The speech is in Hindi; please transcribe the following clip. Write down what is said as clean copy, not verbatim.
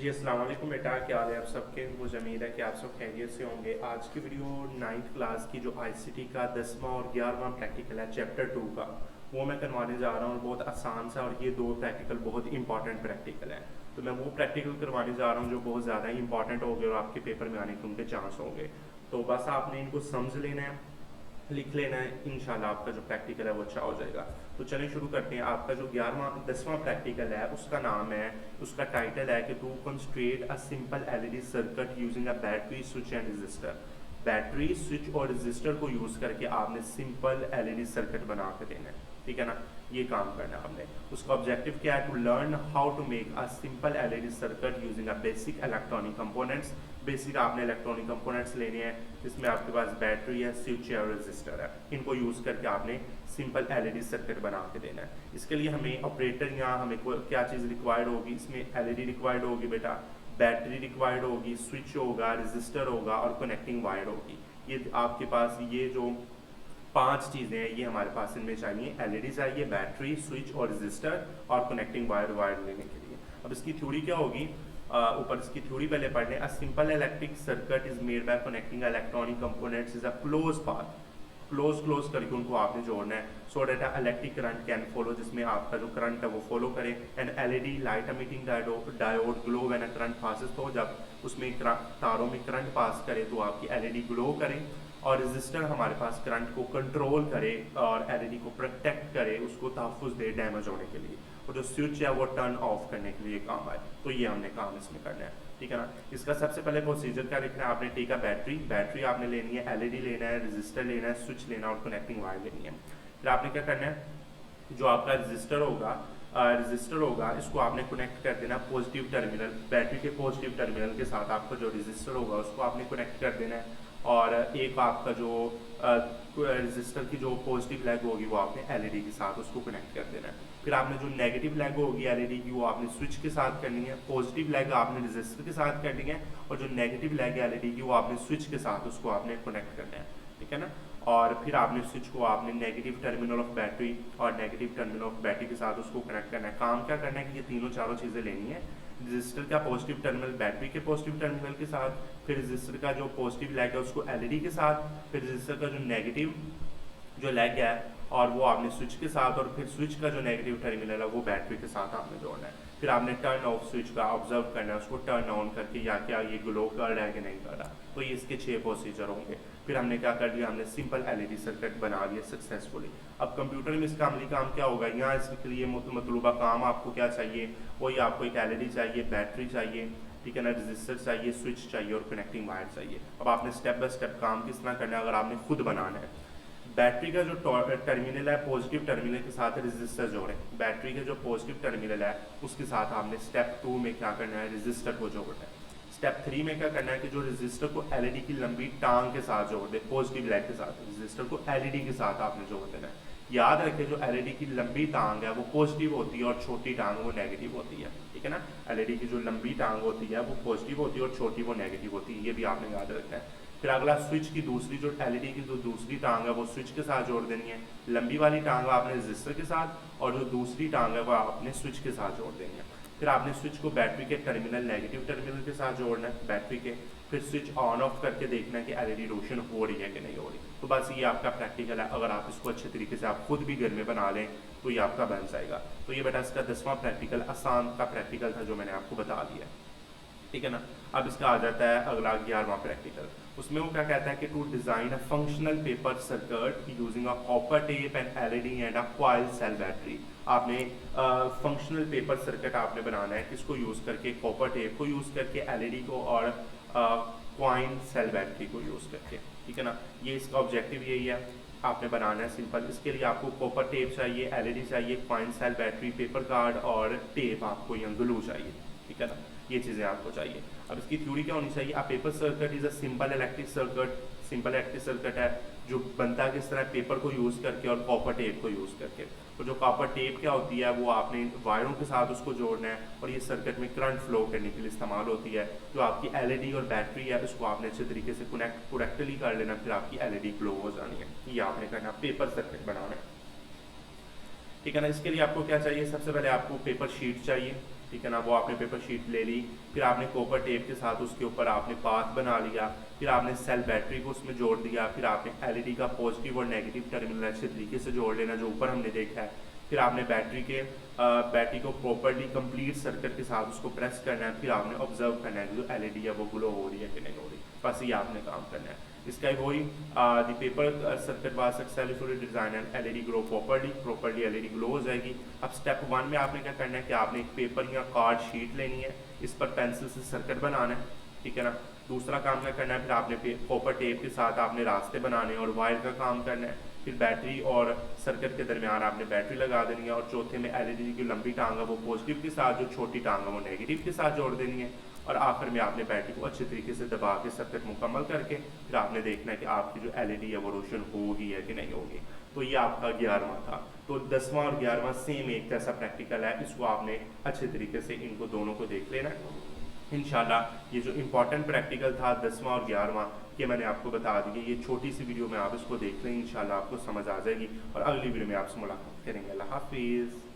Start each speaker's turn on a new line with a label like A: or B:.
A: जी अस्सलाम वालेकुम बेटा, क्या हाल है आप सबके। मुझे उम्मीद है कि आप सब खैरियत से होंगे। आज की वीडियो 9th क्लास की जो आईसीटी का 10वां और 11वां प्रैक्टिकल है चैप्टर 2 का, वो मैं करवाने जा रहा हूँ। बहुत आसान सा, और ये दो प्रैक्टिकल बहुत इंपॉर्टेंट प्रैक्टिकल है। तो मैं वो प्रैक्टिकल करवाने जा रहा हूँ जो बहुत ज़्यादा इंपॉर्टेंट होंगे और आपके पेपर में आने के उनके चांस होंगे। तो बस आपने इनको समझ लेना है, लिख लेना है, इंशाल्लाह आपका जो प्रैक्टिकल है वो अच्छा हो जाएगा। तो चलिए शुरू करते हैं। आपका जो 10वां प्रैक्टिकल है उसका नाम है, उसका टाइटल है कि to construct a simple LED circuit using a battery switch and register. Battery switch और रजिस्टर को यूज़ करके आपने सिंपल एलईडी सर्किट बना के देना है, ठीक है ना। ये काम करना है आपने। उसका ऑब्जेक्टिव क्या है? To learn how to make a simple LED circuit using a basic electronic components. Basic आपने इलेक्ट्रॉनिक कंपोनेंट्स लेने हैं, जिसमें आपके पास बैटरी है, स्विच है और रजिस्टर है। इनको यूज़ करके आपने सिंपल एलईडी सर्किट बना के देना है। इसके लिए हमें ऑपरेटर या हमें क्या चीज़ रिक्वायर्ड होगी? इसमें एलईडी रिक्वायर्ड होगी बेटा, बैटरी रिक्वायर्ड होगी, स्विच होगा, रजिस्टर होगा और कनेक्टिंग वायर होगी। ये आपके पास ये जो 5 चीज़ें हैं ये हमारे पास इनमें चाहिए। एलईडी चाहिए, बैटरी, स्विच और रजिस्टर और कनेक्टिंग वायर लेने के लिए। अब इसकी थ्योरी क्या होगी? ऊपर इसकी थ्योरी पहले पढ़ लें। A simple electric circuit is made by connecting electronic components is a close path. Close करके उनको आपने जोड़ना है, so that electric current can follow, जिसमें आपका जो करंट है वो फॉलो करे। And LED light emitting diode glow when a current passes, तो जब उसमें तारों में करंट पास करे तो आपकी एलईडी ग्लो करे। और रजिस्टर हमारे पास करंट को कंट्रोल करे और एलईडी को प्रोटेक्ट करे, उसको तहफ़्फ़ुज़ दे डैमेज होने के लिए। और जो स्विच है वो टर्न ऑफ करने के लिए काम आए। तो ये हमने काम इसमें करना है, ठीक है ना। इसका सबसे पहले प्रोसीजर क्या लिखना है आपने? टेक अ बैटरी आपने लेनी है, एलईडी लेना है, रजिस्टर लेना है, स्विच लेना है और कनेक्टिंग वायर लेनी है। फिर आपने क्या करना है? जो आपका रजिस्टर होगा इसको आपने कनेक्ट कर देना पॉजिटिव टर्मिनल, बैटरी के पॉजिटिव टर्मिनल के साथ आपका जो रजिस्टर होगा उसको आपने कनेक्ट कर देना है। और एक आपका जो रजिस्टर की जो पॉजिटिव लेग होगी वो आपने एलईडी के साथ उसको कनेक्ट कर देना है। फिर आपने जो नेगेटिव लेग होगी एलईडी की वो आपने स्विच के साथ करनी है, पॉजिटिव लेग आपने रजिस्टर के साथ करनी है, और जो नेगेटिव लेग है एलईडी की वो आपने स्विच के साथ उसको आपने कनेक्ट करना है, ठीक है ना। और फिर आपने स्विच को आपने नेगेटिव टर्मिनल ऑफ बैटरी और नेगेटिव टर्मिनल ऑफ बैटरी के साथ उसको कनेक्ट करना है। काम क्या करना है कि ये तीनों चारों चीज़ें लेनी है। रजिस्टर का पॉजिटिव टर्मिनल बैटरी के पॉजिटिव टर्मिनल के साथ, फिर रजिस्टर का जो पॉजिटिव लेग है उसको एलईडी के साथ, फिर रजिस्टर का जो नेगेटिव जो लेग है और वो आपने स्विच के साथ, और फिर स्विच का जो नेगेटिव टर्मिनल है वो बैटरी के साथ आपने जोड़ना है। फिर आपने टर्न ऑफ स्विच का ऑब्जर्व करना है, उसको टर्न ऑन करके या क्या ये ग्लो कर रहा है कि नहीं कर रहा। तो ये इसके 6 प्रोसीजर होंगे। फिर हमने क्या कर लिया? हमने सिंपल एलईडी सर्किट बना लिया सक्सेसफुली। अब कंप्यूटर में इसका अमली काम क्या होगा? यहाँ इसके लिए मतलूबा काम आपको क्या चाहिए? वही आपको एक एलईडी चाहिए, बैटरी चाहिए, ठीक है ना, रजिस्टर चाहिए, स्विच चाहिए और कनेक्टिंग वायर चाहिए। अब आपने स्टेप बाय स्टेप काम किस तरह करना है अगर आपने खुद बनाना है। बैटरी का जो टर्मिनल है पॉजिटिव टर्मिनल के साथ रजिस्टर जोड़ें। बैटरी के जो पॉजिटिव टर्मिनल है उसके साथ आपने स्टेप 2 में क्या करना है? रजिस्टर को जोड़ना है। स्टेप 3 में क्या करना है कि जो रजिस्टर को एलईडी की लंबी टांग के साथ जोड़ दे, पॉजिटिव लेग के साथ रजिस्टर को एलईडी के साथ आपने जोड़ देना है। याद रखें जो एलईडी की लंबी टांग है वो पॉजिटिव होती है और छोटी टांग वो नेगेटिव होती है, ठीक है ना। एलईडी की जो लंबी टांग होती है वो पॉजिटिव होती है और छोटी वो नेगेटिव होती है, ये भी आपने याद रखना है। फिर अगला स्विच की दूसरी जो एलईडी की जो दूसरी टांग है वो स्विच के साथ जोड़ देनी है। लंबी वाली टांग आपने रजिस्टर के साथ और जो दूसरी टांग है वो आपने स्विच के साथ जोड़ देनी है। फिर आपने स्विच को बैटरी के टर्मिनल नेगेटिव टर्मिनल के साथ जोड़ना है, बैटरी के। फिर स्विच ऑन ऑफ करके देखना है कि एलईडी रोशन हो रही है कि नहीं हो रही। तो बस ये आपका प्रैक्टिकल है। अगर आप इसको अच्छे तरीके से आप खुद भी घर में बना लें तो ये आपका बन जाएगा। तो ये बेटा इसका 10वां प्रैक्टिकल आसान का प्रैक्टिकल था जो मैंने आपको बता दिया, ठीक है ना। अब इसका आ जाता है अगला 11वां प्रैक्टिकल। उसमें वो क्या कहता है कि to design a functional paper circuit using a copper tape and LED and a coil cell battery. आपने फंक्शनल पेपर सर्किट आपने बनाना है, किसको यूज़ करके? कॉपर टेप को यूज़ करके, एलईडी को और कॉइन सेल बैटरी को यूज़ करके, ठीक है ना। ये इसका ऑब्जेक्टिव यही है, आपने बनाना है सिंपल। इसके लिए आपको कॉपर टेप चाहिए, एलईडी चाहिए, coin cell battery, paper card और टेप आपको या ग्लू चाहिए, ठीक है ना। ये चीज़ें आपको चाहिए। अब इसकी थ्योरी क्या होनी चाहिए? A paper circuit is a simple electric circuit. Simple electric circuit है जो बनता है किस तरह? पेपर को यूज़ करके और कॉपर टेप को यूज़ करके। तो जो कॉपर टेप क्या होती है वो आपने वायरों के साथ उसको जोड़ना है और ये सर्किट में करंट फ्लो करने के लिए इस्तेमाल होती है। जो आपकी एलईडी और बैटरी है उसको आपने अच्छे तरीके से कनेक्टली कर लेना, फिर आपकी एलईडी ग्लो हो जानी है। ये आपने करना, पेपर सर्किट बनाना है, ठीक है ना। इसके लिए आपको क्या चाहिए? सबसे पहले आपको पेपर शीट चाहिए, ठीक है ना। वो आपने पेपर शीट ले ली, फिर आपने कॉपर टेप के साथ उसके ऊपर आपने पाथ बना लिया, फिर आपने सेल बैटरी को उसमें जोड़ दिया, फिर आपने एलईडी का पॉजिटिव और नेगेटिव टर्मिनल अच्छे तरीके से जोड़ लेना जो ऊपर हमने देखा है। फिर आपने बैटरी को प्रॉपरली कंप्लीट सर्किट के साथ उसको प्रेस करना है, फिर आपने ऑब्जर्व करना है कि जो एलईडी है वो ग्लो हो रही है कि नहीं हो रही। बस ये आपने काम करना है। इसका वही the paper circuit was successfully design and LED glow properly LED glow हो जाएगी। अब स्टेप 1 में आपने क्या करना है कि आपने एक पेपर या कार्ड शीट लेनी है, इस पर पेंसिल से सर्किट बनाना है, ठीक है ना। दूसरा काम क्या करना है, फिर आपने कॉपर टेप के साथ आपने रास्ते बनाने और वायर का काम करना है। फिर बैटरी और सर्किट के दरमियान आपने बैटरी लगा देनी है, और चौथे में एलईडी की लंबी टांग है वो पॉजिटिव के साथ, जो छोटी टांग है वो नेगेटिव के साथ जोड़ देनी है। और आखिर में आपने बैटरी को अच्छे तरीके से दबा के सर्किट मुकम्मल करके फिर आपने देखना है कि आपकी जो एलईडी है वो रोशन होगी है कि नहीं होगी। तो ये आपका 11वां था। तो 10वां और 11वां सेम एक जैसा प्रैक्टिकल है, इसको आपने अच्छे तरीके से इनको दोनों को देख लेना है। इंशाल्लाह ये जो इम्पोर्टेंट प्रैक्टिकल था 10वां और 11वां, ये मैंने आपको बता दिया। ये छोटी सी वीडियो में आप इसको देख लें, इंशाल्लाह आपको समझ आ जाएगी। और अगली वीडियो में आपसे मुलाकात करेंगे। अल्लाह हाफिज़।